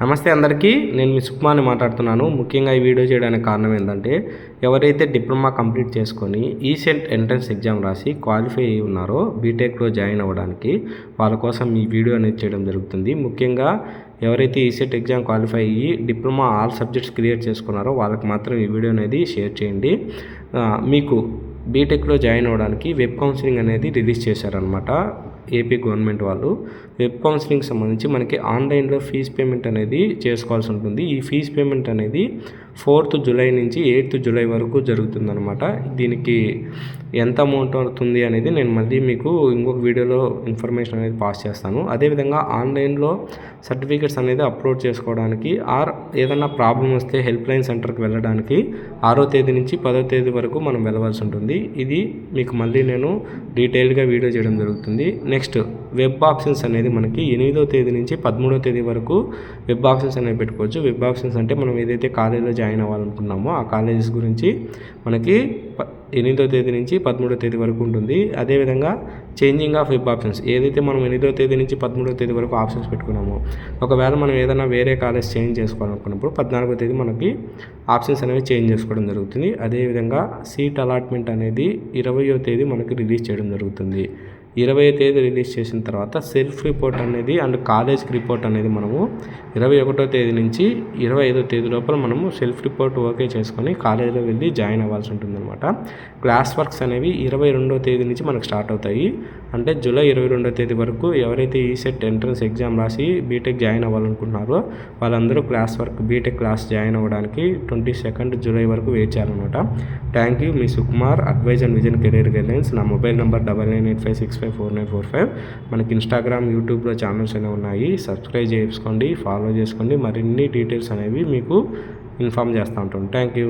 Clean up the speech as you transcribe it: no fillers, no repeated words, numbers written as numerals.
నమస్తే అందరికీ, నేను మీ సుకుమార్ని మాట్లాడుతున్నాను. ముఖ్యంగా ఈ వీడియో చేయడానికి కారణం ఏంటంటే, ఎవరైతే డిప్లొమా కంప్లీట్ చేసుకొని ఈసెట్ ఎంట్రన్స్ ఎగ్జామ్ రాసి క్వాలిఫై అయ్యి ఉన్నారో బీటెక్లో జాయిన్ అవ్వడానికి వాళ్ళ కోసం ఈ వీడియో అనేది చేయడం జరుగుతుంది. ముఖ్యంగా ఎవరైతే ఈసెట్ ఎగ్జామ్ క్వాలిఫై అయ్యి డిప్లొమా ఆల్ సబ్జెక్ట్స్ క్లియర్ చేసుకున్నారో వాళ్ళకి మాత్రం ఈ వీడియో అనేది షేర్ చేయండి. మీకు బీటెక్లో జాయిన్ అవ్వడానికి వెబ్ కౌన్సిలింగ్ అనేది రిలీజ్ చేశారనమాట ఏపీ గవర్నమెంట్ వాళ్ళు. వెబ్ కౌన్సిలింగ్ సంబంధించి మనకి ఆన్లైన్లో ఫీజ్ పేమెంట్ అనేది చేసుకోవాల్సి ఉంటుంది. ఈ ఫీజ్ పేమెంట్ అనేది 4th జూలై నుంచి 8th జూలై వరకు జరుగుతుందన్నమాట. దీనికి ఎంత అమౌంట్ అవుతుంది అనేది నేను మళ్ళీ మీకు ఇంకొక వీడియోలో ఇన్ఫర్మేషన్ అనేది పాస్ చేస్తాను. అదేవిధంగా ఆన్లైన్లో సర్టిఫికేట్స్ అనేది అప్లోడ్ చేసుకోవడానికి ఏదైనా ప్రాబ్లం వస్తే హెల్ప్ లైన్ సెంటర్కి వెళ్ళడానికి 6వ తేదీ నుంచి 10వ తేదీ వరకు మనం వెళ్ళవలసి ఉంటుంది. ఇది మీకు మళ్ళీ నేను డీటెయిల్గా వీడియో చేయడం జరుగుతుంది. నెక్స్ట్ వెబ్ ఆప్షన్స్ అనేది మనకి 8వ తేదీ నుంచి 13వ తేదీ వరకు వెబ్ ఆప్షన్స్ అనేవి పెట్టుకోవచ్చు. వెబ్ ఆప్షన్స్ అంటే మనం ఏదైతే కాలేజీలో జాయిన్ అవ్వాలనుకున్నామో ఆ కాలేజెస్ గురించి మనకి 8వ తేదీ నుంచి 13వ తేదీ వరకు ఉంటుంది. అదేవిధంగా చేంజింగ్ ఆఫ్ వెబ్ ఆప్షన్స్ ఏదైతే మనం 8వ తేదీ నుంచి 13వ తేదీ వరకు ఆప్షన్స్ పెట్టుకున్నామో, ఒకవేళ మనం ఏదైనా వేరే కాలేజ్ చేంజ్ చేసుకోవాలనుకున్నప్పుడు 14వ తేదీ మనకి ఆప్షన్స్ అనేవి చేంజ్ చేసుకోవడం జరుగుతుంది. అదేవిధంగా సీట్ అలాట్మెంట్ అనేది 20వ తేదీ మనకి రిలీజ్ చేయడం జరుగుతుంది. 20వ తేదీ రిలీజ్ చేసిన తర్వాత సెల్ఫ్ రిపోర్ట్ అనేది అండ్ కాలేజ్కి రిపోర్ట్ అనేది మనము 21వ తేదీ నుంచి 25వ తేదీ లోపల మనము సెల్ఫ్ రిపోర్ట్ ఓకే చేసుకొని కాలేజీలో వెళ్ళి జాయిన్ అవ్వాల్సి ఉంటుందన్నమాట. క్లాస్ వర్క్స్ అనేవి 22వ తేదీ నుంచి మనకు స్టార్ట్ అవుతాయి. అంటే జూలై 22వ తేదీ వరకు ఎవరైతే ఈసెట్ ఎంట్రన్స్ ఎగ్జామ్ రాసి బీటెక్ జాయిన్ అవ్వాలనుకుంటున్నారో వాళ్ళందరూ class work BTech class join అవ్వడానికి 22nd జూలై వరకు వెయిట్ చేయాలన్నమాట. Thank you. మీ Sukumar, advise and vision career guidelines. నా మొబైల్ నెంబర్ 9985654945. మనకి ఇన్స్టాగ్రామ్, యూట్యూబ్లో ఛానల్స్ అనేవి ఉన్నాయి. సబ్స్క్రైబ్ చేసుకోండి, ఫాలో చేసుకోండి. మరిన్ని డీటెయిల్స్ అనేవి మీకు ఇన్ఫామ్ చేస్తూ ఉంటాను. Thank you.